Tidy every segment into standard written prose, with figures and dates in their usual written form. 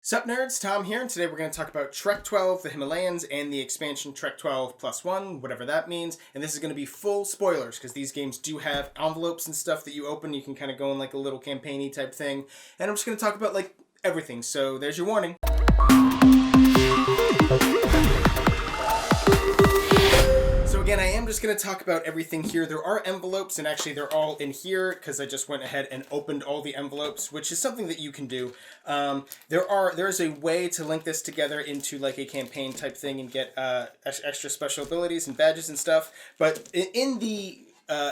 Sup nerds, Tom here, and today we're going to talk about Trek 12, the Himalayans, and the expansion Trek 12 plus 1, whatever that means. And this is going to be full spoilers, because these games do have envelopes and stuff that you open. You can kind of go in like a little campaigny type thing. And I'm just going to talk about like everything, so there's your warning. So again, I am just going to talk about everything here. There are envelopes, and actually they're all in here because I just went ahead and opened all the envelopes, which is something that you can do. There is a way to link this together into like a campaign type thing and get extra special abilities and badges and stuff. But in the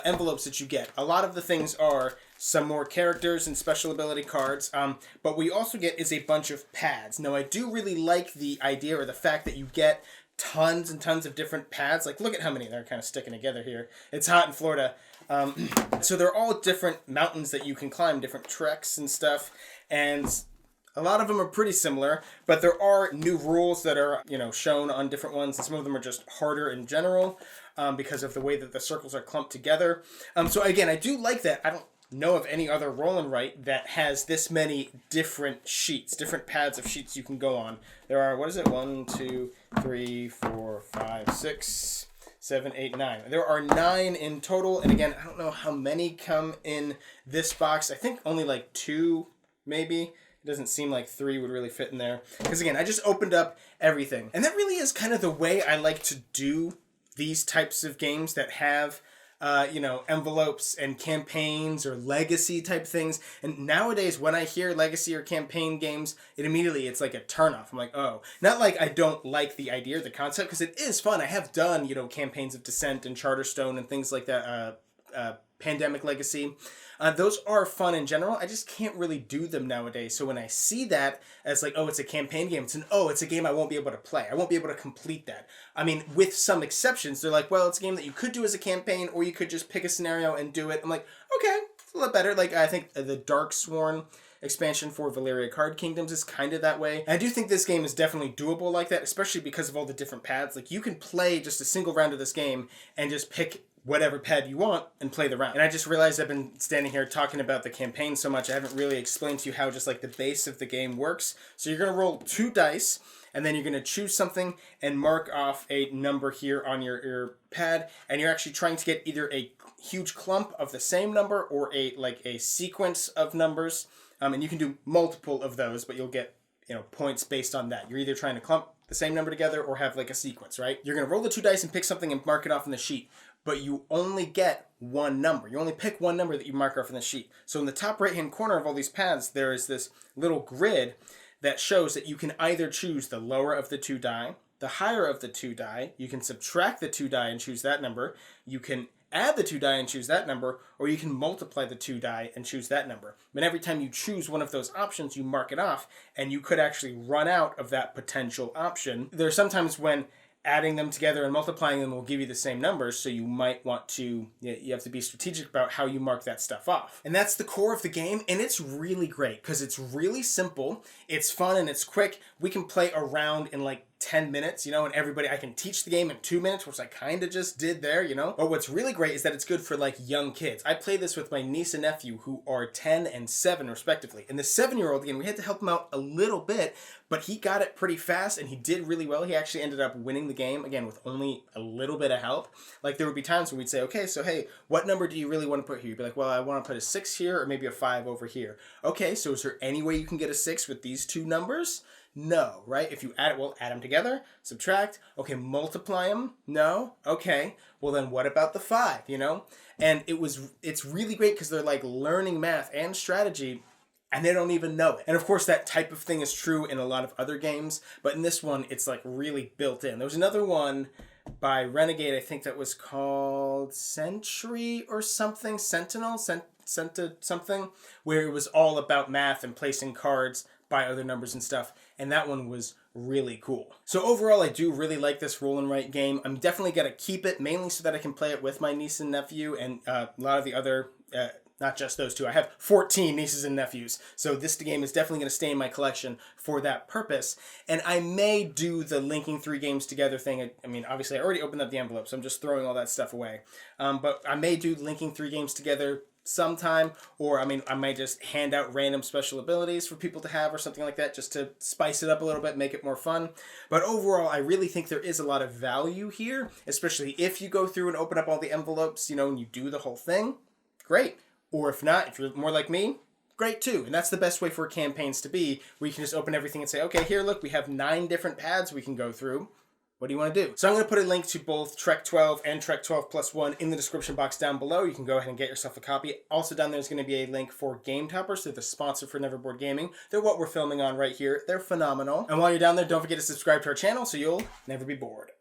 envelopes that you get, a lot of the things are some more characters and special ability cards, but what we also get is a bunch of pads. Now, I do really like the idea or the fact that you get tons and tons of different pads. Like, look at how many they're kind of sticking together here. It's hot in Florida. So they're all different mountains that you can climb, different treks and stuff, and a lot of them are pretty similar, but there are new rules that are, shown on different ones, and some of them are just harder in general because of the way that the circles are clumped together. So again, I do like that. I don't know of any other roll and write that has this many different sheets, different pads of sheets you can go on. There are, 1, 2, 3, 4, 5, 6, 7, 8, 9. There are 9 in total, and again, I don't know how many come in this box. I think only like 2, maybe. It doesn't seem like 3 would really fit in there. Because again, I just opened up everything. And that really is kind of the way I like to do these types of games that have envelopes and campaigns or legacy type things. And nowadays, when I hear legacy or campaign games, it's like a turnoff. I'm like, oh, not like I don't like the idea or the concept, because it is fun. I have done, campaigns of Descent and Charterstone and things like that, Pandemic Legacy. Those are fun in general. I just can't really do them nowadays. So when I see that as like, oh, it's a campaign game, it's a game I won't be able to play. I won't be able to complete that. I mean, with some exceptions, they're like, well, it's a game that you could do as a campaign, or you could just pick a scenario and do it. I'm like, okay, it's a lot better. Like, I think the Darksworn expansion for Valeria Card Kingdoms is kind of that way. And I do think this game is definitely doable like that, especially because of all the different pads. Like, you can play just a single round of this game and just pick whatever pad you want and play the round. And I just realized I've been standing here talking about the campaign so much, I haven't really explained to you how just like the base of the game works. So you're going to roll 2 dice, and then you're going to choose something and mark off a number here on your pad, and you're actually trying to get either a huge clump of the same number or a sequence of numbers. And you can do multiple of those, but you'll get points based on that. You're either trying to clump the same number together or have like a sequence, right? You're going to roll the 2 dice and pick something and mark it off on the sheet. But you only get one number. You only pick one number that you mark off on the sheet. So in the top right-hand corner of all these pads, there is this little grid that shows that you can either choose the lower of the 2 die, the higher of the 2 die, you can subtract the 2 die and choose that number, you can add the 2 die and choose that number, or you can multiply the 2 die and choose that number. And every time you choose one of those options, you mark it off, and you could actually run out of that potential option. There are sometimes when adding them together and multiplying them will give you the same numbers, so you might want to, you have to be strategic about how you mark that stuff off. And that's the core of the game, and it's really great because it's really simple, it's fun, and it's quick. We can play around in like 10 minutes, and I can teach the game in 2 minutes, which I kind of just did there, But what's really great is that it's good for like young kids. I play this with my niece and nephew who are 10 and 7 respectively. And the 7-year-old, again, we had to help him out a little bit, but he got it pretty fast and he did really well. He actually ended up winning the game, again, with only a little bit of help. Like, there would be times when we'd say, okay, so hey, what number do you really want to put here? You'd be like, well, I want to put a 6 here or maybe a 5 over here. Okay, so is there any way you can get a 6 with these 2 numbers? No, right? If you add them together, subtract, okay, multiply them, no, okay, well then what about the 5, And it's really great because they're like learning math and strategy, and they don't even know it. And of course, that type of thing is true in a lot of other games, but in this one, it's like really built in. There was another one by Renegade, I think, that was called Century or something, Sentinel, something, where it was all about math and placing cards by other numbers and stuff, and that one was really cool. So overall, I do really like this roll and write game. I'm definitely going to keep it, mainly so that I can play it with my niece and nephew and a lot of the other, not just those 2. I have 14 nieces and nephews, so this game is definitely going to stay in my collection for that purpose. And I may do the linking 3 games together thing. I mean, obviously, I already opened up the envelope, so I'm just throwing all that stuff away. But I may do linking 3 games together sometime, or I mean, I might just hand out random special abilities for people to have or something like that, just to spice it up a little bit, make it more fun. But overall, I really think there is a lot of value here, especially if you go through and open up all the envelopes, and you do the whole thing. Great. Or if not, if you're more like me, great too. And that's the best way for campaigns to be, where you can just open everything and say, okay, here, look, we have 9 different paths we can go through. What do you want to do? So I'm going to put a link to both Trek 12 and Trek 12 Plus 1 in the description box down below. You can go ahead and get yourself a copy. Also down there is going to be a link for Game Toppers. They're the sponsor for Neverboard Gaming. They're what we're filming on right here. They're phenomenal. And while you're down there, don't forget to subscribe to our channel so you'll never be bored.